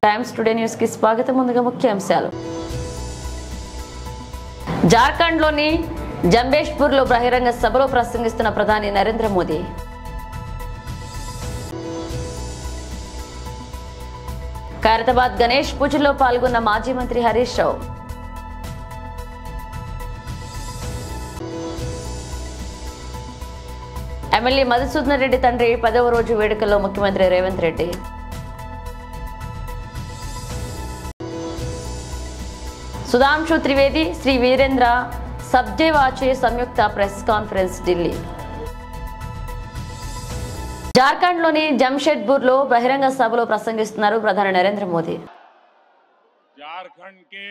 Times today news కి స్వాగతం. ముందుగా ముఖ్యాంశాలు. జార్ఖండ్లోని జంబేష్పూర్లో బహిరంగ సభలో ప్రసంగిస్తున్న ప్రధాని నరేంద్ర మోదీ. ఖైరతాబాద్ గణేష్ పూజలో పాల్గొన్న మాజీ మంత్రి హరీష్ రావు. ఎమ్మెల్యే మధుసూదన్ రెడ్డి తండ్రి 10వ రోజు వేడుకల్లో ముఖ్యమంత్రి రేవంత్ రెడ్డి. సుధాంశు త్రివేది, శ్రీ వీరేంద్ర సబ్జేవాచే సంయుక్త ప్రెస్ కాన్ఫరెన్స్ ఢిల్లీ. జార్ఖండ్లోని జంషెడ్పూర్లో బహిరంగ సభలో ప్రసంగిస్తున్నారు ప్రధాని నరేంద్ర మోదీ. झारखंड के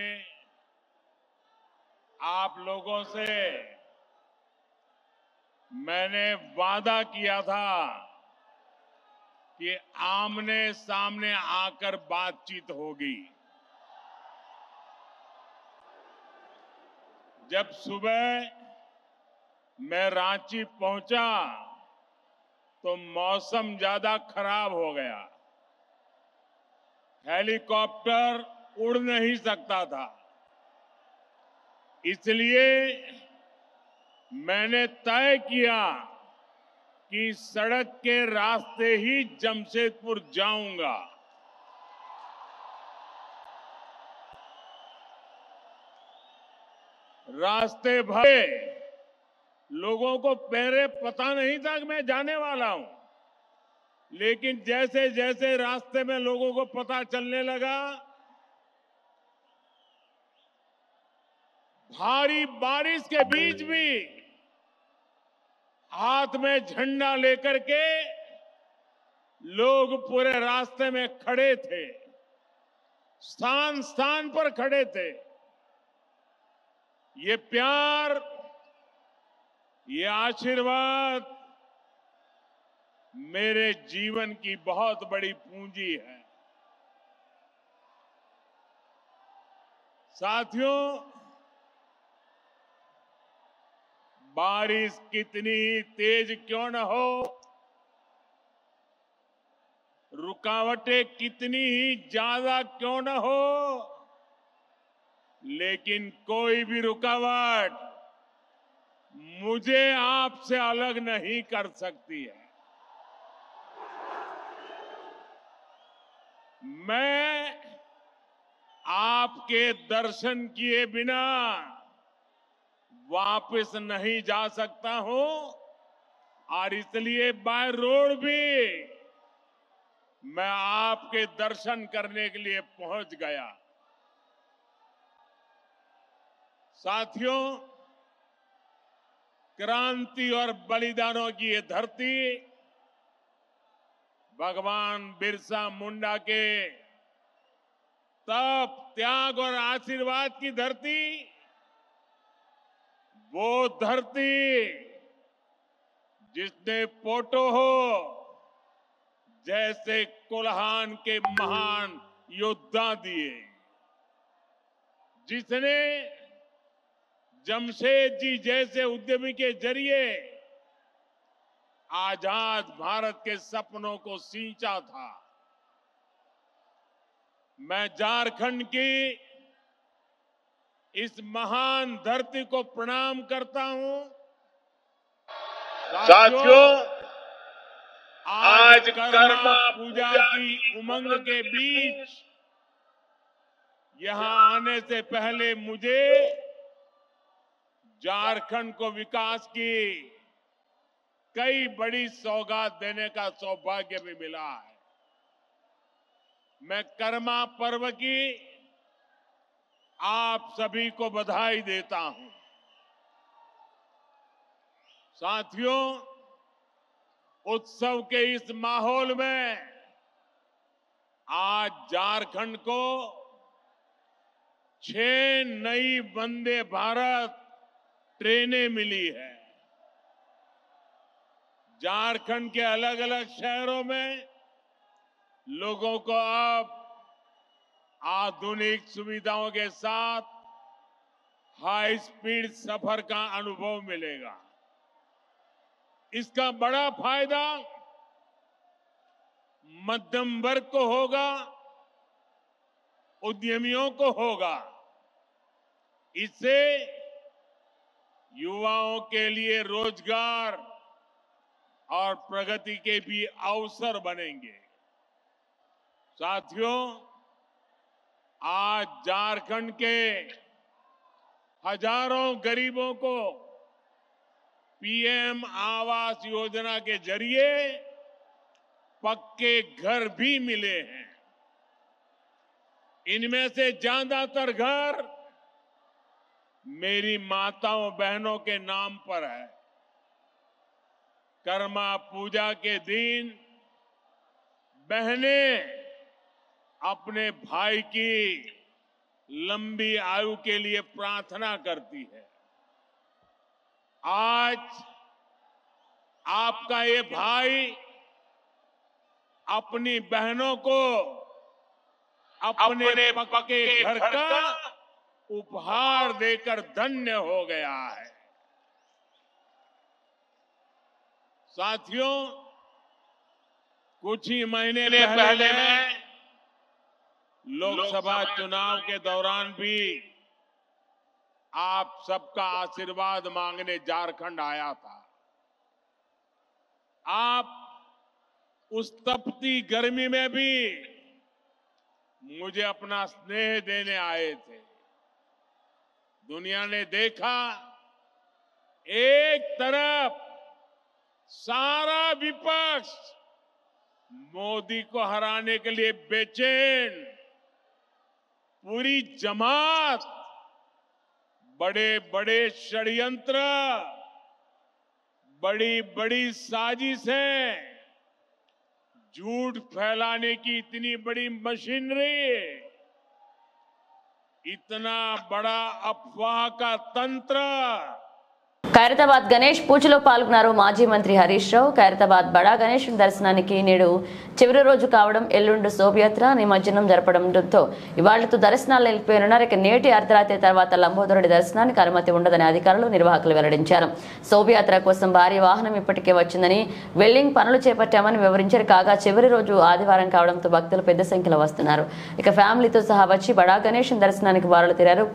आप लोगों से मैंने वादा किया था कि आमने सामने आकर बातचीत होगी. जब सुबह मैं रांची पहुंचा तो मौसम ज्यादा खराब हो गया. हेलीकॉप्टर उड़ नहीं सकता था. इसलिए मैंने तय किया कि सड़क के रास्ते ही जमशेदपुर जाऊंगा. रास्ते भर लोगों को पहले पता नहीं था कि मैं जाने वाला हूं, लेकिन जैसे जैसे रास्ते में लोगों को पता चलने लगा, भारी बारिश के बीच भी हाथ में झंडा लेकर के लोग पूरे रास्ते में खड़े थे, स्थान स्थान पर खड़े थे. ये प्यार, ये आशीर्वाद मेरे जीवन की बहुत बड़ी पूंजी है. साथियों, बारिश कितनी ही तेज क्यों न हो, रुकावटें कितनी ही ज्यादा क्यों न हो, लेकिन कोई भी रुकावट मुझे आपसे अलग नहीं कर सकती है. मैं आपके दर्शन किए बिना वापस नहीं जा सकता हूं, और इसलिए बाय रोड भी मैं आपके दर्शन करने के लिए पहुंच गया. साथियों, क्रांति और बलिदानों की ये धरती भगवान बिरसा मुंडा के तप, त्याग और आशीर्वाद की धरती, वो धरती जिसने पोटो हो जैसे कोल्हान के महान योद्धा दिए, जिसने जमशेद जी जैसे उद्यमी के जरिए आजाद भारत के सपनों को सींचा था. मैं झारखंड की इस महान धरती को प्रणाम करता हूं. साथियों, आज कर्मा पूजा की उमंग के बीच यहां आने से पहले मुझे झारखंड को विकास की कई बड़ी सौगात देने का सौभाग्य भी मिला है. मैं कर्मा पर्व की आप सभी को बधाई देता हूं. साथियों, उत्सव के इस माहौल में आज झारखंड को 6 नई वंदे भारत ट्रेनें मिली है. झारखंड के अलग अलग शहरों में लोगों को अब आधुनिक सुविधाओं के साथ हाई स्पीड सफर का अनुभव मिलेगा. इसका बड़ा फायदा मध्यम वर्ग को होगा, उद्यमियों को होगा। इससे युवाओं के लिए रोजगार और प्रगति के भी अवसर बनेंगे। साथियों, आज झारखंड के हजारों गरीबों को पीएम आवास योजना के जरिए पक्के घर भी मिले हैं। इनमें से ज्यादातर घर मेरी माताओं बहनों के नाम पर है। कर्मा पूजा के दिन बहनें अपने भाई की लंबी आयु के लिए प्रार्थना करती है। आज आपका ये भाई अपनी बहनों को अपने पक्के घर का उपहार देकर धन्य हो गया है। साथियों, कुछ ही महीने पहले लोकसभा चुनाव के दौरान भी आप सबका आशीर्वाद मांगने झारखंड आया था। आप उस तपती गर्मी में भी मुझे अपना स्नेह देने आए थे। दुनिया ने देखा, एक तरफ सारा विपक्ष मोदी को हराने के लिए बेचैन, पूरी जमात बड़े बड़े षड्यंत्र, बड़ी बड़ी साजिशें, झूठ फैलाने की इतनी बड़ी मशीनरी, इतना बड़ा अफवाह का तंत्र। ఖైరతాబాద్ గణేష్ పూజలో పాల్గొన్నారు మాజీ మంత్రి హరీష్ రావు. ఖైరతాబాద్ బడా గణేష్ దర్శనానికి నేడు చివరి రోజు కావడం, ఎల్లుండి శోభయాత్ర నిమజ్జనం జరపడంతో ఇవాళ్లతో దర్శనాలు నిలిపివేయనున్నారు. ఇక నేటి అర్ధరాత్రి తర్వాత లంబోదరుడి దర్శనానికి అనుమతి ఉండదని అధికారులు నిర్వాహకులు వెల్లడించారు. శోభయాత్ర కోసం భారీ వాహనం ఇప్పటికే వచ్చిందని, వెల్డింగ్ పనులు చేపట్టామని వివరించారు. కాగా చివరి రోజు ఆదివారం కావడంతో భక్తులు పెద్ద సంఖ్యలో వస్తున్నారు. ఇక ఫ్యామిలీతో సహా వచ్చి బడా గణేష్ దర్శనానికి బారులు తీరారు.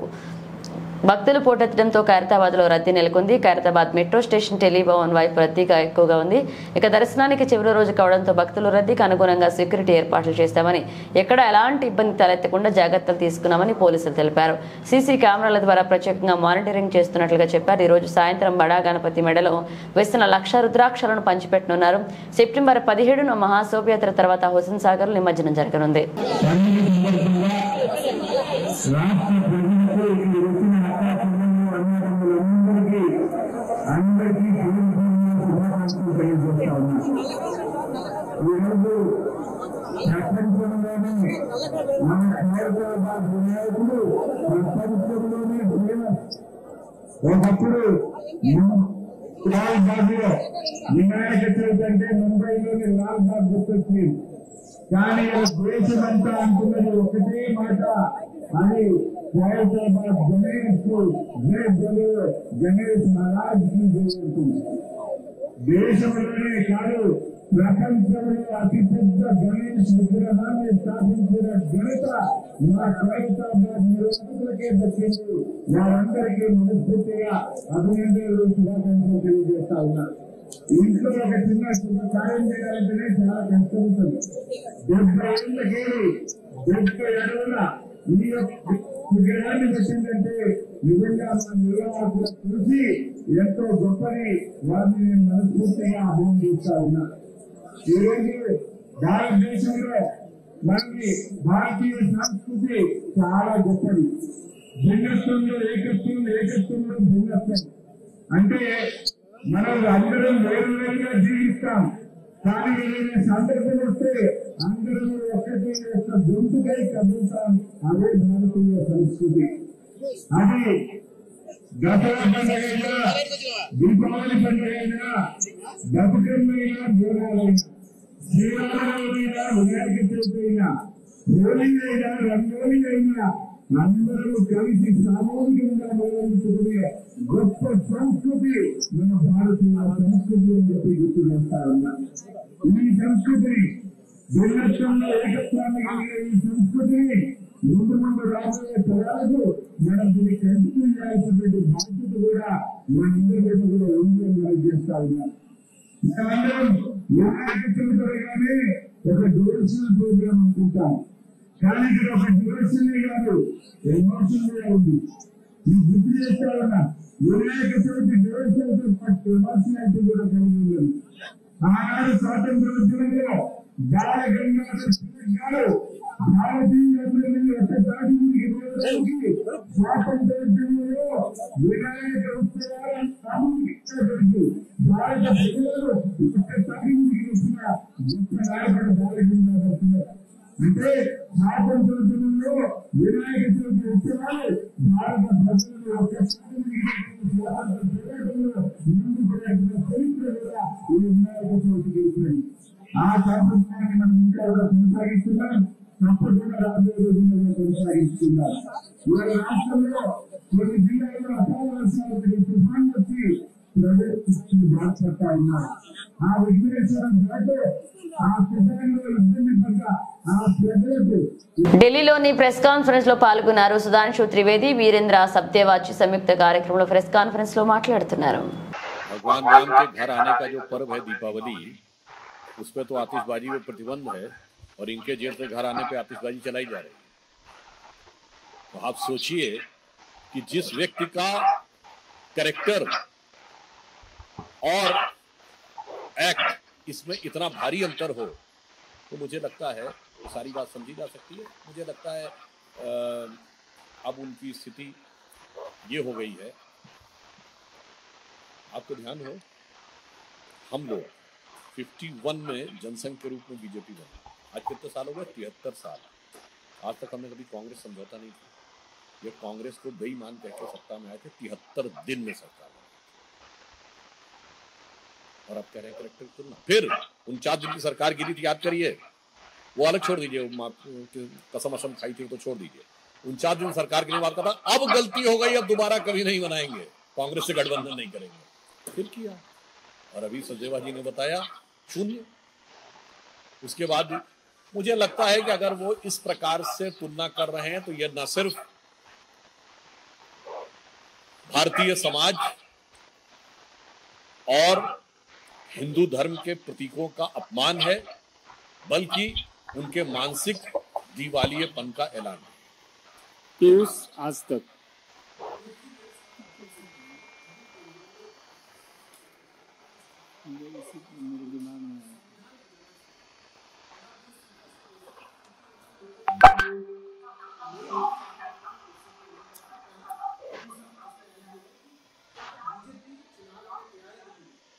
భక్తులు పోటెత్తడంతో ఖైరతాబాద్ లో రద్దీ నెలకొంది. ఖైరతాబాద్ మెట్రో స్టేషన్, టెలిభవన్ వైపు రద్దీగా ఎక్కువగా ఉంది. ఇక దర్శనానికి చివరి రోజు కావడంతో భక్తులు రద్దీకి అనుగుణంగా సెక్యూరిటీ ఏర్పాట్లు చేస్తామని, ఎక్కడ ఎలాంటి ఇబ్బంది తలెత్తకుండా జాగ్రత్తలు తీసుకున్నామని పోలీసులు తెలిపారు. సీసీ కెమెరాల ద్వారా ప్రత్యేకంగా మానిటరింగ్ చేస్తున్నట్లుగా చెప్పారు. ఈ రోజు సాయంత్రం బడా గణపతి మెడలో వేస్తున్న 1,00,000 రుద్రాక్షలను పంచిపెట్టనున్నారు. సెప్టెంబర్ 17న మహాశోభయాత్ర తర్వాత హుస్సేన్ సాగర్ నిమజ్జనం జరగనుంది. అందరికీ ప్రపంచంలోనే మన ఖైరతాబాద్ వినాయకుడు ప్రపంచంలోనే ఒకప్పుడు లాల్ బాగ్లో వినాయక చవితి అంటే ముంబైలోని లాల్ బాగ్ గుర్తొచ్చింది. కానీ దేశమంతా అంటున్నది ఒకటే మాట, అది ఖైరతాబాద్ గణేష్ జై బోలో గణేష్ మహారాజ్ కి జరుగుతుంది. దేశంలోనే కాదు, ప్రపంచంలో అతిపెద్ద గణేష్ విగ్రహాన్ని స్థాపించిన ఘనత మా ఖైరతాబాద్ నిర్వాహకులకే దక్కింది. వారందరికీ మనస్ఫూర్తిగా అభినందనలు, శుభాకాంక్షలు తెలియజేస్తా ఉన్నా. ఇంట్లో ఒక చిన్న శుభకార్యం చేయాలంటేనే చాలా కష్టమవుతుంది. 70 ఏళ్ళకేది 70 ఏళ్ళ ఈ విగ్రహాన్ని పెట్టిందంటే నిజంగా మన నిర్వాహకులు చూసి ఎంతో గొప్పని వారిని నేను మనస్ఫూర్తిగా అభినందిస్తా ఉన్నా. ఈరోజు భారతదేశంలో మనకి భారతీయ సంస్కృతి చాలా గొప్పది. భిన్నత్వంలో ఏకత్వం, ఏకత్వంలో భిన్నత్వం. అంటే మనం అందరం వేరు వేరుగా జీవిస్తాం, కానీ ఏదైనా సందర్భం వస్తే అందరూ ఒక్కటే యొక్క గొంతుకై కదులుతాం. అదే భారతీయ సంస్కృతి. అది దసరా పండుగైనా, దీపావళి పండుగైనా, బతుకమ్మైనా, బోనాలైనా, శ్రీరామనవమైనా, వినాయక చవితి అయినా, హోలీ అయినా, రంగోలీ అయినా అందరూ కలిసి సామూహికంగా నిర్వహించుకునే గొప్ప సంస్కృతి మన భారతీయ సంస్కృతి అని చెప్పి గుర్తు చేస్తా ఉన్నా. ఈ సంస్కృతిని భిన్నత్వంలో ఏకత్వాన్ని కలిగే ఈ సంస్కృతిని ముందు ముందు రాబోయే తరాలకు మనం దీన్ని కంటిన్యూ చేయాల్సినటువంటి బాధ్యత కూడా మనందరి మీద కూడా ఉంది అని మనం చేస్తా ఉన్నాం. మేమందరం న్యాయస్థులతోగానే ఒక డివోషనల్ ప్రోగ్రామ్ అనుకుంటాం, కానీ ఇక్కడ ఒక డివోషనే కాదు, ఎమోషన్ కూడా ఉంది. మీకు గుర్తు చేస్తా ఉన్నా, వినాయక చవితి డివోషన్తో పాటు ఎమోషనాలిటీ కూడా కలిగి ఉన్నది. ఆనాడు స్వాతంత్రోద్యమంలో బాల గంగాధర్ తిలక్ గారు భారతీయులందరినీ ఒక దాడికి స్వాతంత్రోద్యమంలో వినాయక ఉత్సవాలను సామూహికరించి భారత ప్రజలను ఒక్కసారి వచ్చిన గొప్ప నాయకుడు బాల గంగాధర్ తిలక్. అంటే స్వాతంత్రోద్యమంలో వినాయక చవితి ఉత్సవాలు భారత ప్రజలను ఒక్కసారి ముందుకు చరిత్ర కూడా ఈ వినాయక చవితికి వచ్చినాయి. ఆ సాంప్రదాయాన్ని మనం ఇంకా కూడా కొనసాగిస్తున్నాం, తప్పకుండా రాబోయే రోజుల్లో కొనసాగిస్తున్నాం. ఇవాళ రాష్ట్రంలో కొన్ని జిల్లాల్లో అకాల వర్షాలు తుఫాన్ వచ్చి ప్రజలు బాధపడతా ఉన్నారు. ఆ విఘ్నేశ్వరం పాటు ఆ తుఫాన్లో ఇబ్బంది పడ్డ ఆ ప్రజలకు ఢిల్లీలోని ప్రెస్ కాన్ఫరెన్స్ లో పాల్గొన్నారు సుధాంశు త్రివేది, వీరేంద్ర సత్యవాచి సంయుక్త కార్యక్రమంలో ప్రెస్ కాన్ఫరెన్స్ లో మాట్లాడుతున్నారు. भगवान राम के घर आने का जो पर्व है दीपावली, उस पर तो आतिशबाजी में प्रतिबंध है और इनके जेल से घर आने पे आतिशबाजी चलाई जा रही है। तो आप सोचिए कि जिस व्यक्ति का कैरेक्टर और एक्ट इसमें इतना भारी अंतर हो, तो मुझे लगता है वो सारी बात समझी जा सकती है। मुझे लगता है अब उनकी स्थिति ये हो गई है। आपको ध्यान हो, हम लोग 51 में जनसंघ के रूप में बीजेपी बने। आज कितने साल हो गए? 73 साल। आज तक हमने कभी कांग्रेस समझौता नहीं किया। ये कांग्रेस को बेईमान कह के सत्ता में आए थे, 73 दिन में सरकार में, और अब कह रहे हैं कलेक्टर चुनना। फिर 49 दिन की सरकार गिरी थी, याद करिए। वो अलग छोड़ दीजिए, कसम असम खाई थी तो छोड़ दीजिए। 49 दिन सरकार के लिए बात करता, अब गलती हो गई, अब दोबारा कभी नहीं बनाएंगे, कांग्रेस से गठबंधन नहीं करेंगे। फिर किया, और अभी संजय जी ने बताया शून्य। उसके बाद मुझे लगता है कि अगर वो इस प्रकार से तुलना कर रहे हैं तो यह न सिर्फ भारतीय समाज और हिंदू धर्म के प्रतीकों का अपमान है, बल्कि उनके मानसिक दिवालियेपन का ऐलान है। पीयूष आज तक मेरे दिमाग में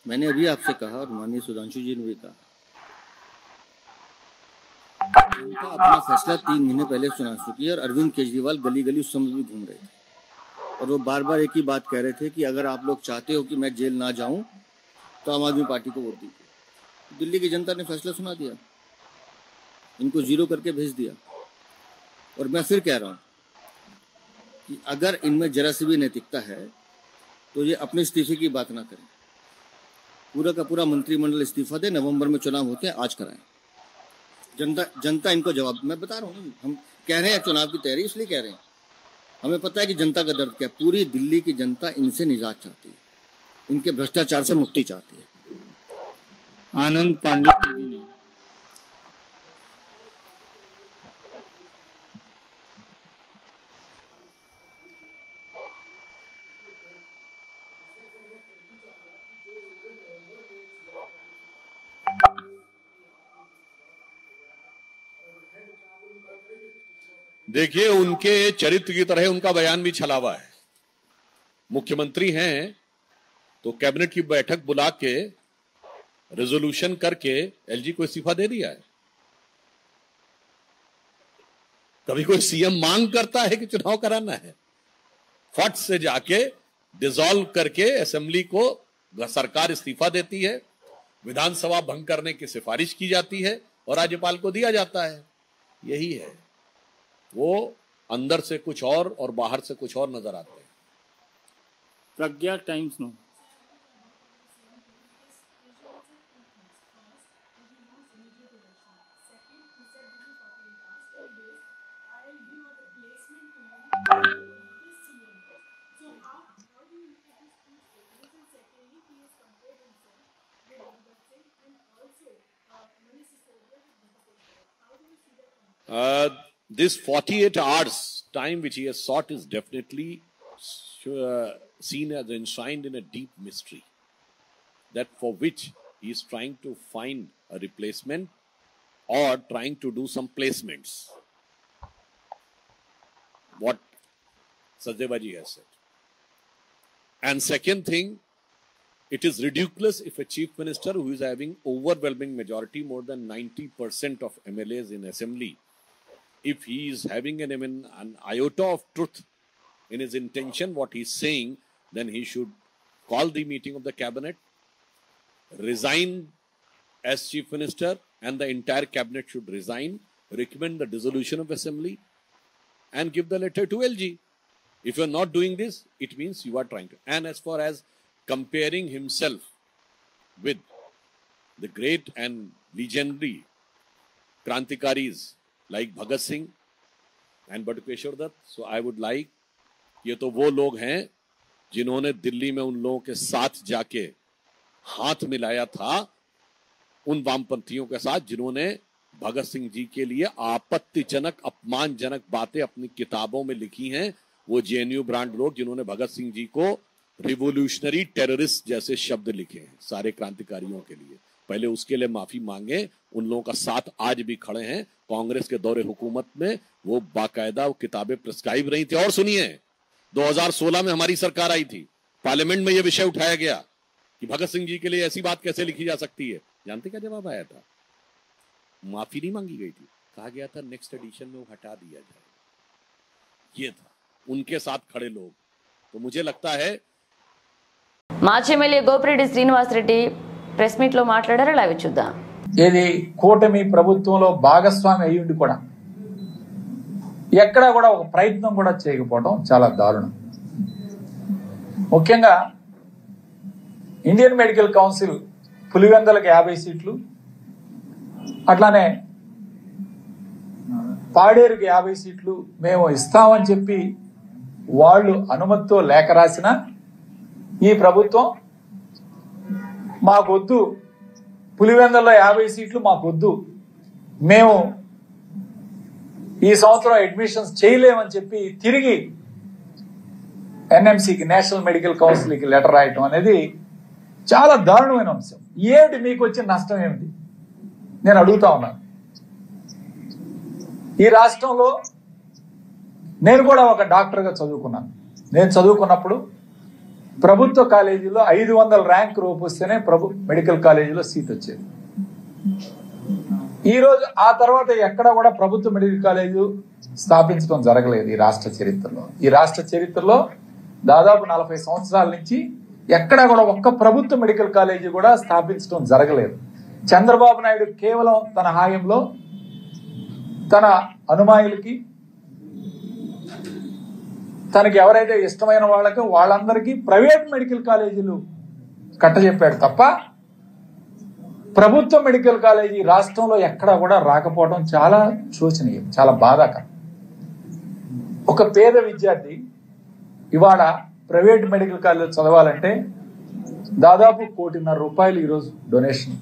मैंने अभी आपसे कहा और माननीय सुधांशु जी ने भी कहा, उनका अपना फैसला 3 महीने पहले सुना चुकी है और अरविंद केजरीवाल गली गली उस समय भी घूम रहे थे और वो बार बार एक ही बात कह रहे थे कि अगर आप लोग चाहते हो कि मैं जेल ना जाऊं तो आम आदमी पार्टी को वोट दीजिए। दिल्ली की जनता ने फैसला सुना दिया, इनको 0 करके भेज दिया। और मैं फिर कह रहा हूँ कि अगर इनमें जरा सी भी नैतिकता है तो ये अपने इस्तीफे की बात ना करें, पूरा का पूरा मंत्रिमंडल इस्तीफा दे, नवंबर में चुनाव होते हैं, आज कराएं। जनता इनको जवाब, मैं बता रहा हूँ, हम कह रहे हैं चुनाव की तैयारी इसलिए कह रहे हैं, हमें पता है कि जनता का दर्द क्या है। पूरी दिल्ली की जनता इनसे निजात चाहती है, इनके भ्रष्टाचार से मुक्ति चाहती है। आनंद पांडे टीवी ने देखिए, उनके चरित्र की तरह उनका बयान भी छलावा है। मुख्यमंत्री हैं तो कैबिनेट की बैठक बुला के रेजोल्यूशन करके एलजी को इस्तीफा दे दिया है। कभी कोई सीएम मांग करता है कि चुनाव कराना है, फट से जाके डिसॉल्व करके असेंबली को सरकार इस्तीफा देती है, विधानसभा भंग करने की सिफारिश की जाती है और राज्यपाल को दिया जाता है। यही है, वो अंदर से कुछ और बाहर से कुछ और नजर आते हैं। प्रज्ञा times no This 48 hours time which he has sought is definitely seen as enshrined in a deep mystery, that for which he is trying to find a replacement or trying to do some placements. What Sachdevaji has said. And second thing, it is ridiculous if a chief minister who is having overwhelming majority, more than 90% of MLAs in assembly, if he is having an iota of truth in his intention, what he is saying, then he should call the meeting of the cabinet, resign as chief minister, and the entire cabinet should resign, recommend the dissolution of assembly, and give the letter to LG. If you are not doing this, it means you are trying to. And as far as comparing himself with the great and legendary Krantikaris like Bhagat Singh and Bhatukeshwar Dutt, so I would like, ये तो वो लोग हैं जिन्होंने दिल्ली में उन लोगों के साथ जाके हाथ मिलाया था उन वामपंथियों के साथ जिन्होंने भगत सिंह जी के लिए आपत्तिजनक अपमानजनक बातें अपनी किताबों में लिखी हैं। वो जेएनयू ब्रांड लोग जिन्होंने भगत सिंह जी को रिवोल्यूशनरी टेररिस्ट जैसे शब्द लिखे हैं सारे क्रांतिकारियों के लिए, पहले उसके लिए माफी मांगे। उन लोगों का साथ आज भी खड़े हैं। कांग्रेस के दौरे हुकूमत में वो बाकायदा वो किताबें प्रिस्क्राइब रही थी। और सुनिए, 2016 में हमारी सरकार आई थी, पार्लियामेंट में यह विषय उठाया गया कि भगत सिंह जी के लिए ऐसी बात कैसे लिखी जा सकती है। जानते क्या जवाब आया था? माफी नहीं मांगी गई थी, कहा गया था नेक्स्ट एडिशन में वो हटा दिया जाए। ये था उनके साथ खड़े लोग। तो मुझे लगता है మాజీ MLA Gopireddy Srinivasareddy press meet లో మాట్లాడారు. అవి చూద్దాం. ఏది కూటమి ప్రభుత్వంలో భాగస్వామి అయ్యుండి కూడా ఎక్కడా కూడా ఒక ప్రయత్నం కూడా చేయకపోవడం చాలా దారుణం. ముఖ్యంగా ఇండియన్ మెడికల్ కౌన్సిల్ పులివెందలకు 50 సీట్లు, అట్లానే పాడేరుకి 50 సీట్లు మేము ఇస్తామని చెప్పి వాళ్ళు అనుమతితో లేఖ రాసిన ఈ ప్రభుత్వం మాకొద్దు, పులివెందల్లో 50 సీట్లు మాకొద్దు, మేము ఈ సంవత్సరం అడ్మిషన్స్ చేయలేమని చెప్పి తిరిగి ఎన్ఎంసీకి నేషనల్ మెడికల్ కౌన్సిల్కి లెటర్ రాయటం అనేది చాలా దారుణమైన అంశం. ఏమిటి మీకు వచ్చిన నష్టం ఏమిటి నేను అడుగుతా ఉన్నాను. ఈ రాష్ట్రంలో నేను కూడా ఒక డాక్టర్గా చదువుకున్నాను. నేను చదువుకున్నప్పుడు ప్రభుత్వ కాలేజీలో 500 ర్యాంక్ రూపు వస్తేనే మెడికల్ కాలేజీలో సీట్ వచ్చేది. ఈరోజు ఆ తర్వాత ఎక్కడ కూడా ప్రభుత్వ మెడికల్ కాలేజీ స్థాపించడం జరగలేదు ఈ రాష్ట్ర చరిత్రలో. ఈ రాష్ట్ర చరిత్రలో దాదాపు 40 సంవత్సరాల నుంచి ఎక్కడ కూడా ఒక్క ప్రభుత్వ మెడికల్ కాలేజీ కూడా స్థాపించడం జరగలేదు. చంద్రబాబు నాయుడు కేవలం తన హాయంలో తన అనుమాయులకి, తనకి ఎవరైతే ఇష్టమైన వాళ్ళకి వాళ్ళందరికీ ప్రైవేట్ మెడికల్ కాలేజీలు కట్టజెప్పాడు తప్ప ప్రభుత్వ మెడికల్ కాలేజీ రాష్ట్రంలో ఎక్కడా కూడా రాకపోవడం చాలా శోచనీయం, చాలా బాధాకరం. ఒక పేద విద్యార్థి ఇవాళ ప్రైవేట్ మెడికల్ కాలేజీ చదవాలంటే దాదాపు ₹1.5 కోటి ఈరోజు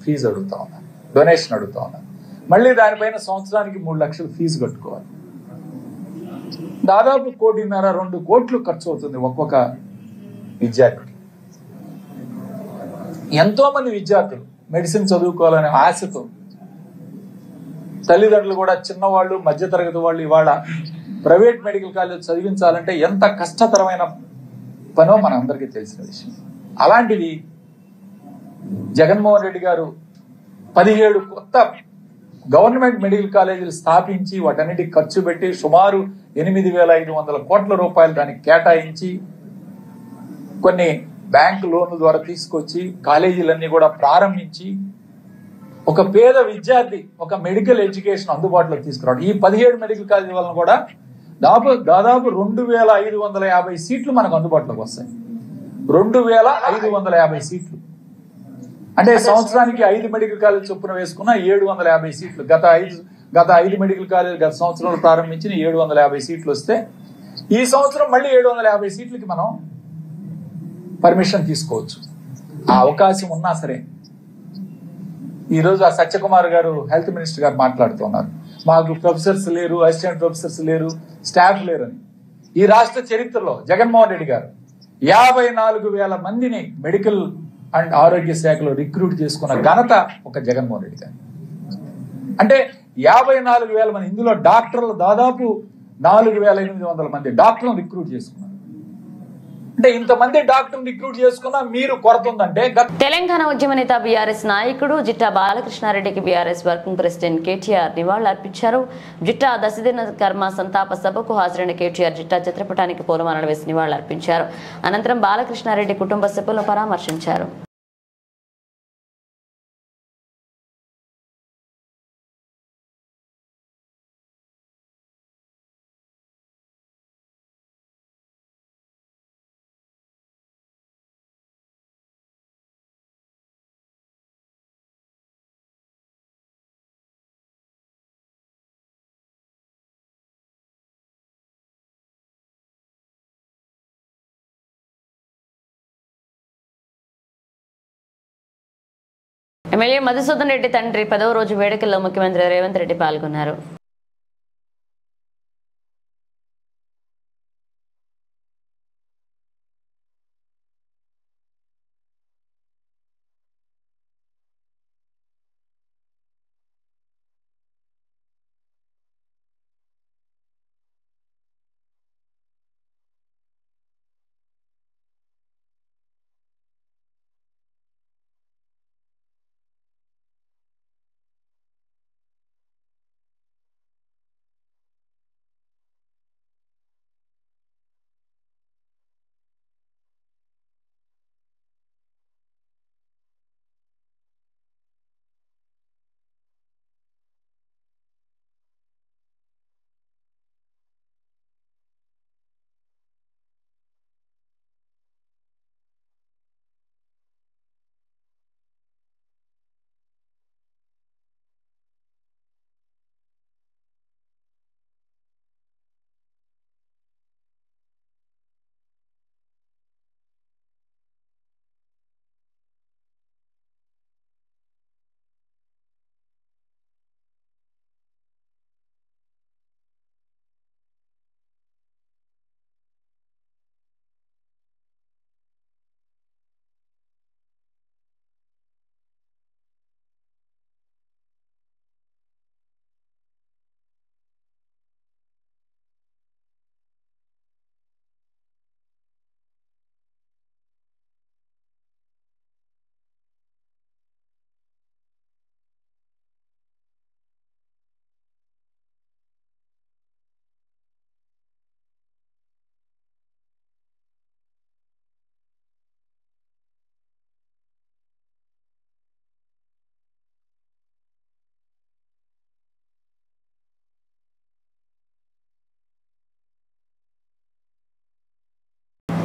ఫీజు అడుగుతా ఉన్నారు, డొనేషన్ అడుగుతా ఉన్నారు. మళ్ళీ దానిపైన సంవత్సరానికి 3 లక్షలు ఫీజు కట్టుకోవాలి. దాదాపు ₹1.5 కోట్లు ఖర్చు అవుతుంది ఒక్కొక్క విద్యార్థికి. ఎంతో మంది విద్యార్థులు మెడిసిన్ చదువుకోవాలనే ఆశతో తల్లిదండ్రులు కూడా చిన్నవాళ్ళు, మధ్యతరగతి వాళ్ళు ఇవాళ ప్రైవేట్ మెడికల్ కాలేజ్ చదివించాలంటే ఎంత కష్టతరమైన పనో మన అందరికీ తెలిసిన విషయం. అలాంటిది జగన్మోహన్ రెడ్డి గారు 17 కొత్త గవర్నమెంట్ మెడికల్ కాలేజీలు స్థాపించి వాటన్నిటికి ఖర్చు పెట్టి సుమారు 8,500 కోట్ల రూపాయలు దానికి కేటాయించి కొన్ని బ్యాంకు లోన్ల ద్వారా తీసుకొచ్చి కాలేజీలన్నీ కూడా ప్రారంభించి ఒక పేద విద్యార్థి ఒక మెడికల్ ఎడ్యుకేషన్ అందుబాటులో తీసుకురావడం. ఈ 17 మెడికల్ కాలేజీ వలన కూడా దాదాపు 2,550 సీట్లు మనకు అందుబాటులోకి వస్తాయి. 2,550 సీట్లు అంటే సంవత్సరానికి 5 మెడికల్ కాలేజ్ చొప్పున వేసుకున్న 750 సీట్లు. గత 5 మెడికల్ కాలేజ్ గత సంవత్సరంలో ప్రారంభించిన 750 సీట్లు వస్తే ఈ సంవత్సరం మళ్ళీ 750 సీట్లకి మనం పర్మిషన్ తీసుకోవచ్చు. ఆ అవకాశం ఉన్నా సరే ఈరోజు ఆ సత్యకుమార్ గారు హెల్త్ మినిస్టర్ గారు మాట్లాడుతున్నారు, మాకు ప్రొఫెసర్స్ లేరు, అసిస్టెంట్ ప్రొఫెసర్స్ లేరు, స్టాఫ్ లేరని. ఈ రాష్ట్ర చరిత్రలో జగన్మోహన్ రెడ్డి గారు 54,000 మందిని మెడికల్ అండ్ ఆరోగ్య శాఖలో రిక్రూట్ చేసుకున్న ఘనత ఒక జగన్మోహన్ రెడ్డి గారు. అంటే 54,000 మంది, ఇందులో డాక్టర్లు దాదాపు 4,800 మంది డాక్టర్లను రిక్రూట్ చేసుకున్నారు. అంటే ఇంతమంది డాక్టర్లు రిక్రూట్ చేసుకున్నా మీరు కొరత ఉందంటే. తెలంగాణ ఉద్యమ నేత బీఆర్ఎస్ నాయకుడు జిట్టా బాలకృష్ణారెడ్డికి బీఆర్ఎస్ వర్కింగ్ ప్రెసిడెంట్ కేటీఆర్ నివాళులర్పించారు. జిట్టా దశదిన కర్మ సంతాప సభకు హాజరైన కేటీఆర్ జిట్టా చిత్రపటానికి పూలమాలలు వేసి నివాళులర్పించారు. అనంతరం బాలకృష్ణారెడ్డి కుటుంబ సభ్యులను పరామర్శించారు. ఎమ్మెల్యే మధుసూదన్ రెడ్డి తండ్రి 10వ రోజు వేడుకల్లో ముఖ్యమంత్రి రేవంత్ రెడ్డి పాల్గొన్నారు.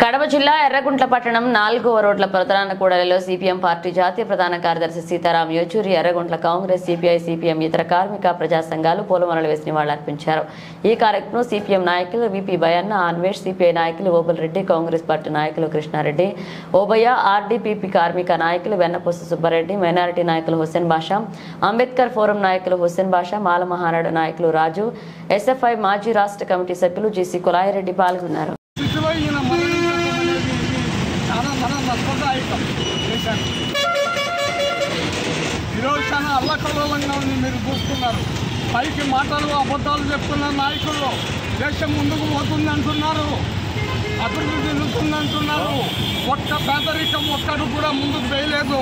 కడప జిల్లా ఎర్రగుంట్ల పట్టణం 4వ రోడ్ల ప్రధాన కూడలిలో సిపిఎం పార్టీ జాతీయ ప్రధాన కార్యదర్శి సీతారాం యేచూరి, ఎర్రగుంట్ల కాంగ్రెస్, సిపిఐ, సిపిఎం ఇతర కార్మిక ప్రజా సంఘాలు పూలమాలలు వేసి నివాళులర్పించారు. ఈ కార్యక్రమంలో సిపిఎం నాయకులు విపి బయన్న, అన్వేష్, సిపిఐ నాయకులు ఓబుల్ రెడ్డి, కాంగ్రెస్ పార్టీ నాయకులు కృష్ణారెడ్డి, ఓబయ్య, ఆర్డీపీపీ కార్మిక నాయకులు వెన్నపూస సుబ్బారెడ్డి, మైనారిటీ నాయకులు హుస్సేన్ బాషా, అంబేద్కర్ ఫోరం నాయకులు హుస్సేన్ బాషా, మాల మహానాడు నాయకులు రాజు, ఎస్ఎఫ్ఐ మాజీ రాష్ట్ర కమిటీ సభ్యులు జీసీ కులాయిరెడ్డి పాల్గొన్నారు. ఈరోజు చాలా అల్లకల్లోలంగా ఉంది. మీరు చూస్తున్నారు, పైకి మాటలు అబద్ధాలు చెప్తున్న నాయకులు దేశం ముందుకు పోతుంది అంటున్నారు, అభివృద్ధి చెందుతుంది అంటున్నారు. ఒక్క పేదరికం ఒక్కడు కూడా ముందుకు వేయలేదు.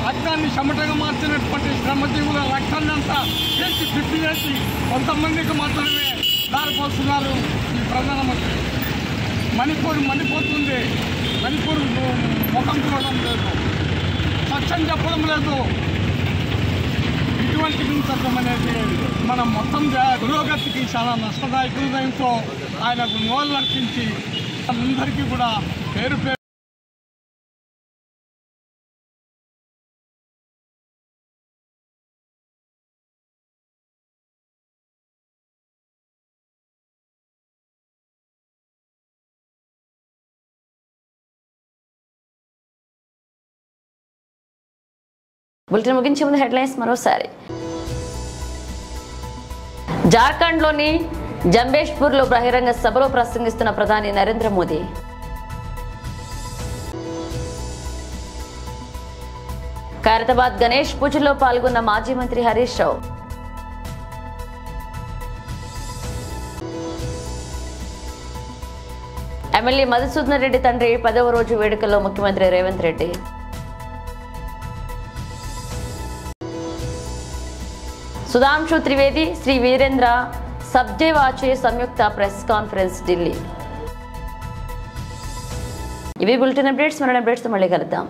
రక్తాన్ని చెమటగా మార్చినటువంటి శ్రమజీవుల రక్తాన్ని అంతా చేసి పిప్పి చేసి కొంతమందికి మాత్రమే దారిపోతున్నారు ఈ ప్రధానమంత్రి. మణిపూర్ మండిపోతుంది, మణిపూర్ ముఖం చూడడం లేదు, సత్యం చెప్పడం లేదు. ఇటువంటి హింసత్వం అనేది మనం మొత్తం పురోగతికి చాలా నష్టదాయకులతో ఆయనకు నోళ్ళర్పించి అందరికీ కూడా పేరు పేరు బులెటిన్ ముగించే ముందు హెడ్లైన్స్ మరోసారి. జార్ఖండ్లోని జంబేష్పూర్లో బహిరంగ సభలో ప్రసంగిస్తున్న ప్రధాని నరేంద్ర మోదీ. ఖైరతాబాద్ గణేష్ పూజలో పాల్గొన్న మాజీ మంత్రి హరీష్ రావు. ఎమ్మెల్యే మధుసూదన్ రెడ్డి తండ్రి 10వ రోజు వేడుకల్లో ముఖ్యమంత్రి రేవంత్ రెడ్డి. సుధాంశు త్రివేది, శ్రీ వీరేంద్ర సబ్జేవాచే సంయుక్త ప్రెస్ కాన్ఫరెన్స్ ఢిల్లీ. ఇవి బులెటిన్ అప్డేట్స్. మరో అప్డేట్స్ మళ్ళీ కలుద్దాం.